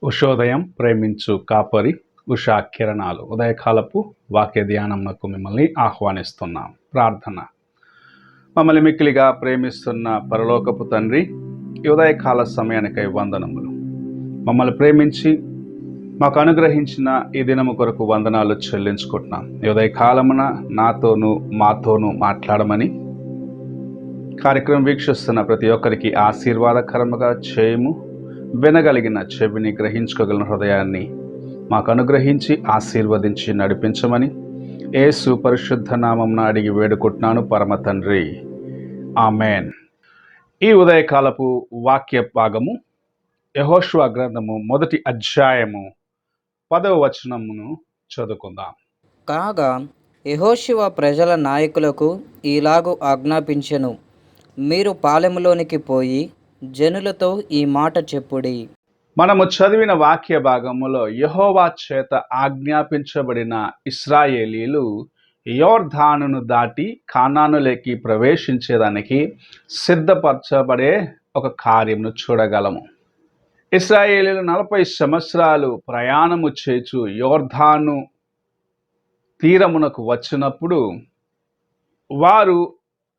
ఉషోదయం ప్రేమించు కాపరి ఉషా కిరణాలు ఉదయకాలపు వాక్య ధ్యానంకు మిమ్మల్ని ఆహ్వానిస్తున్నాం. ప్రార్థన. మమ్మల్ని మిక్కిలిగా ప్రేమిస్తున్న పరలోకపు తండ్రి, ఈ ఉదయకాల సమయానికై వందనములు. మమ్మల్ని ప్రేమించి మాకు అనుగ్రహించిన ఈ దినము కొరకు వందనాలు చెల్లించుకుంటున్నాం. ఈ ఉదయకాలమున నాతోనూ మాతోనూ మాట్లాడమని, కార్యక్రమం వీక్షిస్తున్న ప్రతి ఒక్కరికి ఆశీర్వాదకరముగా చేయము. వినగలిగిన చెవిని, గ్రహించుకోగలిగిన హృదయాన్ని మాకు అనుగ్రహించి ఆశీర్వదించి నడిపించమని యేసు పరిశుద్ధ నామమున అడిగి వేడుకుంటున్నాను పరమ తండ్రి, ఆమెన్. ఈ ఉదయకాలపు వాక్య భాగము యెహోషువ గ్రంథము 1వ అధ్యాయము 10వ వచనమును చదువుకుందాం. కాగా యెహోషువ ప్రజల నాయకులకు ఈలాగు ఆజ్ఞాపించెను, మీరు పాలెములోనికి పోయి జనులతో ఈ మాట చెప్పుడి. మనము చదివిన వాక్య భాగములో యెహోవా చేత ఆజ్ఞాపించబడిన ఇశ్రాయేలీలు యోర్దానును దాటి కానానులోకి ప్రవేశించేదానికి సిద్ధపరచబడే ఒక కార్యమును చూడగలము. ఇశ్రాయేలీలు 40 సంవత్సరాలు ప్రయాణము చేచు యోర్దాను తీరమునకు వచ్చినప్పుడు వారు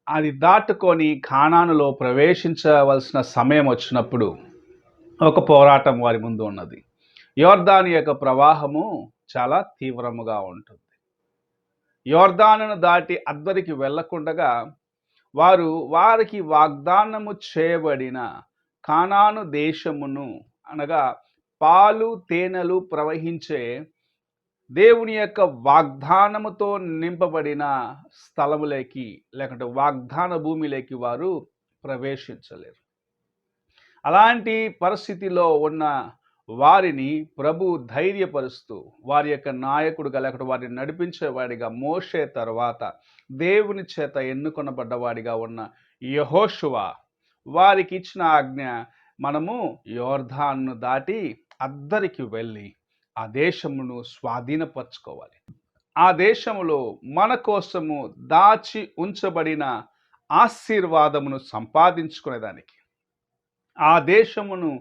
అది దాటుకొని కానానులో ప్రవేశించవలసిన సమయం వచ్చినప్పుడు ఒక పోరాటం వారి ముందు ఉన్నది. యోర్దాను యొక్క ప్రవాహము చాలా తీవ్రముగా ఉంటుంది. యోర్దానును దాటి అద్దరికి వెళ్ళకుండగా వారికి వాగ్దానము చేయబడిన కానాను దేశమును, అనగా పాలు తేనెలు ప్రవహించే దేవుని యొక్క వాగ్దానముతో నింపబడిన స్థలములోకి, లేకుంటే వాగ్దాన భూమిలోకి వారు ప్రవేశించలేరు. అలాంటి పరిస్థితిలో ఉన్న వారిని ప్రభు ధైర్యపరుస్తూ వారి యొక్క నాయకుడుగా, లేకపోతే వారిని నడిపించేవాడిగా మోషే తర్వాత దేవుని చేత ఎన్నుకొనబడ్డవాడిగా ఉన్న యెహోషువ వారికి ఇచ్చిన ఆజ్ఞ, మనము యోర్దాను దాటి అద్దరికి వెళ్ళి ఆ దేశమును స్వాధీనపరచుకోవాలి. ఆ దేశములో మన కోసము దాచి ఉంచబడిన ఆశీర్వాదమును సంపాదించుకునేదానికి, ఆ దేశమును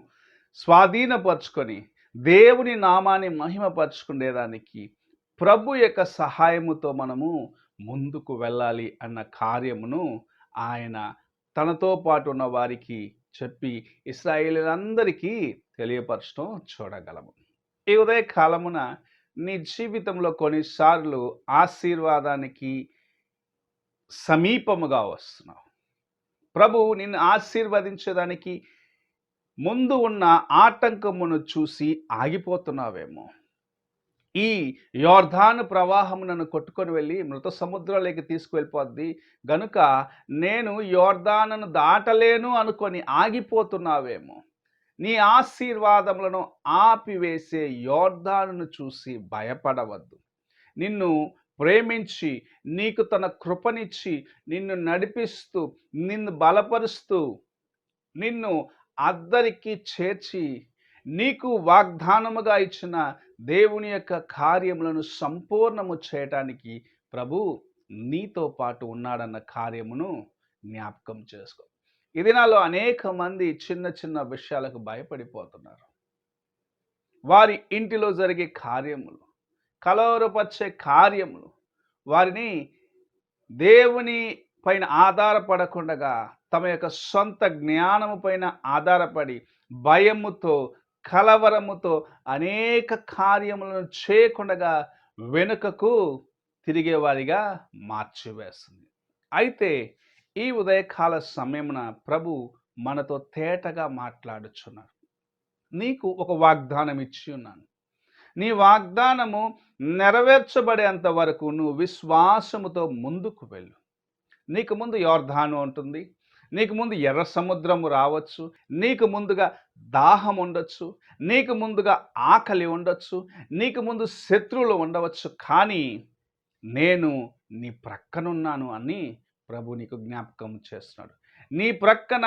స్వాధీనపరచుకొని దేవుని నామాన్ని మహిమపరచుకునేదానికి ప్రభు యొక్క సహాయముతో మనము ముందుకు వెళ్ళాలి అన్న కార్యమును ఆయన తనతో పాటు ఉన్న వారికి చెప్పి ఇశ్రాయేలీలందరికీ తెలియపరచడం చూడగలము. ఈ ఉదయ కాలమున నీ జీవితంలో కొన్నిసార్లు ఆశీర్వాదానికి సమీపముగా వస్తున్నావు. ప్రభు నిన్ను ఆశీర్వదించడానికి ముందు ఉన్న ఆటంకమును చూసి ఆగిపోతున్నావేమో. ఈ యోర్దాను ప్రవాహము నన్ను కొట్టుకొని వెళ్ళి మృత సముద్రంలోకి తీసుకువెళ్ళిపోద్ది గనుక నేను యోర్దానును దాటలేను అనుకొని ఆగిపోతున్నావేమో. నీ ఆశీర్వాదములను ఆపివేసే యోర్దానును చూసి భయపడవద్దు. నిన్ను ప్రేమించి నీకు తన కృపనిచ్చి నిన్ను నడిపిస్తూ, నిన్ను బలపరుస్తూ, నిన్ను అద్దరికి చేర్చి నీకు వాగ్దానముగా ఇచ్చిన దేవుని యొక్క కార్యములను సంపూర్ణము చేయటానికి ప్రభు నీతో పాటు ఉన్నాడన్న కార్యమును జ్ఞాపకం చేసుకో. ఈ దినాల్లో అనేక మంది చిన్న చిన్న విషయాలకు భయపడిపోతున్నారు. వారి ఇంటిలో జరిగే కార్యములు, కలవరపరిచే కార్యములు వారిని దేవుని పైన ఆధారపడకుండా తమ యొక్క సొంత జ్ఞానము పైన ఆధారపడి భయముతో, కలవరముతో అనేక కార్యములను చేయకుండా వెనుకకు తిరిగేవారిగా మార్చివేస్తుంది. అయితే ఈ ఉదయకాల సమయమున ప్రభు మనతో తేటగా మాట్లాడుచున్నారు. నీకు ఒక వాగ్దానం ఇచ్చి ఉన్నాను. నీ వాగ్దానము నెరవేర్చబడేంత వరకు నువ్వు విశ్వాసముతో ముందుకు వెళ్ళు. నీకు ముందు యోర్దాను ఉంటుంది, నీకు ముందు ఎర్ర సముద్రము రావచ్చు, నీకు ముందుగా దాహం ఉండొచ్చు, నీకు ముందుగా ఆకలి ఉండొచ్చు, నీకు ముందు శత్రువులు ఉండవచ్చు, కానీ నేను నీ ప్రక్కనున్నాను అని ప్రభు నీకు జ్ఞాపకం చేస్తున్నాడు. నీ ప్రక్కన,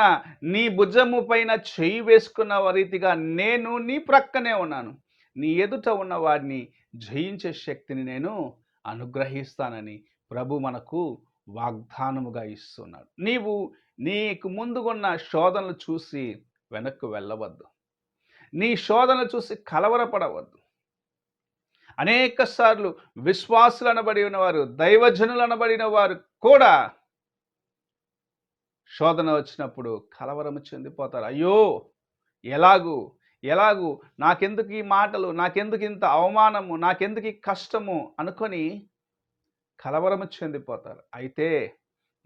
నీ భుజము పైన చేయి వేసుకున్న రీతిగా నేను నీ ప్రక్కనే ఉన్నాను. నీ ఎదుట ఉన్న వాడిని జయించే శక్తిని నేను అనుగ్రహిస్తానని ప్రభు మనకు వాగ్దానముగా ఇస్తున్నాడు. నీకు ముందుగున్న శోధనలు చూసి వెనక్కు వెళ్ళవద్దు. నీ శోధనలు చూసి కలవరపడవద్దు. అనేక సార్లు విశ్వాసులు అనబడి ఉన్నవారు, దైవజనులు అనబడిన వారు కూడా శోధన వచ్చినప్పుడు కలవరము చెందిపోతారు. అయ్యో, ఎలాగు నాకెందుకు ఈ మాటలు, నాకెందుకు ఇంత అవమానము, నాకెందుకు ఈ కష్టము అనుకొని కలవరము చెందిపోతారు. అయితే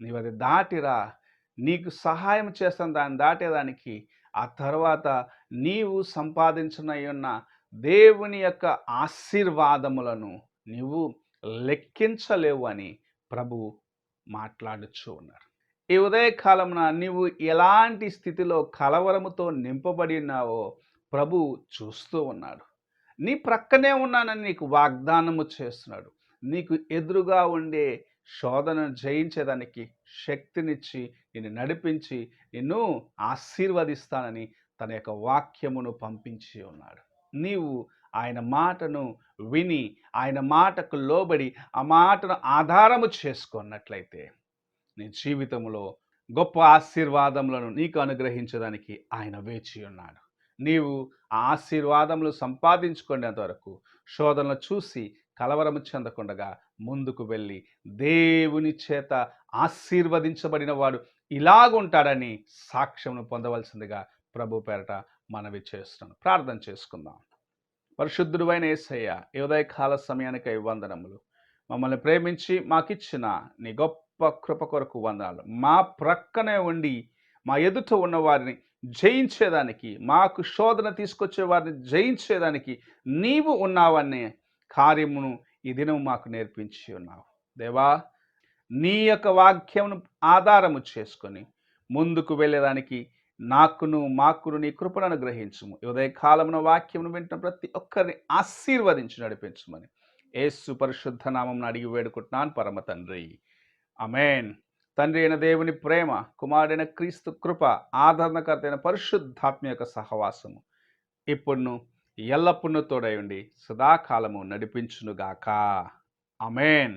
నీవు అది దాటిరా, నీకు సహాయం చేస్తాను దాన్ని దాటేదానికి. ఆ తర్వాత నీవు సంపాదించనయున్న దేవుని యొక్క ఆశీర్వాదములను నీవు లెక్కించలేవు అని ప్రభు మాట్లాడుచూ ఉన్నారు. ఈ ఉదయకాలమున నీవు ఎలాంటి స్థితిలో కలవరముతో నింపబడి ఉన్నావో ప్రభు చూస్తూ ఉన్నాడు. నీ ప్రక్కనే ఉన్నానని నీకు వాగ్దానము చేస్తున్నాడు. నీకు ఎదురుగా ఉండే శోధనను జయించేదానికి శక్తినిచ్చి నిన్ను నడిపించి నిన్ను ఆశీర్వదిస్తానని తన యొక్క వాక్యమును పంపించి ఉన్నాడు. నీవు ఆయన మాటను విని ఆయన మాటకు లోబడి ఆ మాటను ఆధారము చేసుకున్నట్లయితే నీ జీవితంలో గొప్ప ఆశీర్వాదములను నీకు అనుగ్రహించడానికి ఆయన వేచి ఉన్నాడు. నీవు ఆ ఆశీర్వాదములు సంపాదించుకునేంత వరకు శోధనలు చూసి కలవరము చెందకుండగా ముందుకు వెళ్ళి దేవుని చేత ఆశీర్వదించబడిన వాడు ఇలాగుంటాడని సాక్ష్యమును పొందవలసిందిగా ప్రభు పేరట మనవి చేస్తున్నాను. ప్రార్థన చేసుకుందాం. పరిశుద్ధుడు అయిన యేసయ్య, ఈ ఉదయకాల సమయానికై వందనములు. మమ్మల్ని ప్రేమించి మాకిచ్చిన నీ గొప్ప కృప కొరకు వందనాలు. మా ప్రక్కనే ఉండి మా ఎదుట ఉన్న వారిని జయించేదానికి, మాకు శోధన తీసుకొచ్చే వారిని జయించేదానికి నీవు ఉన్నావనే కార్యమును ఈ దినం మాకు నేర్పించి ఉన్నావు. దేవా, నీ యొక్క వాక్యమును ఆధారము చేసుకొని ముందుకు వెళ్ళేదానికి మాకును నీ కృపను అనుగ్రహించుము. ఉదయకాలమున వాక్యమును వింటున్న ప్రతి ఒక్కరిని ఆశీర్వదించి నడిపించుమని యేసు పరిశుద్ధ నామమున అడిగి వేడుకుంటున్నాను పరమ తండ్రి. ఆమేన్. తండ్రి అయిన దేవుని ప్రేమ, కుమారుడైన క్రీస్తు కృప, ఆదరణకర్త అయిన పరిశుద్ధాత్మ యొక్క సహవాసము ఇప్పుడును ఎల్లప్పుడూ తోడై ఉండి సదాకాలము నడిపించునుగాక. ఆమేన్.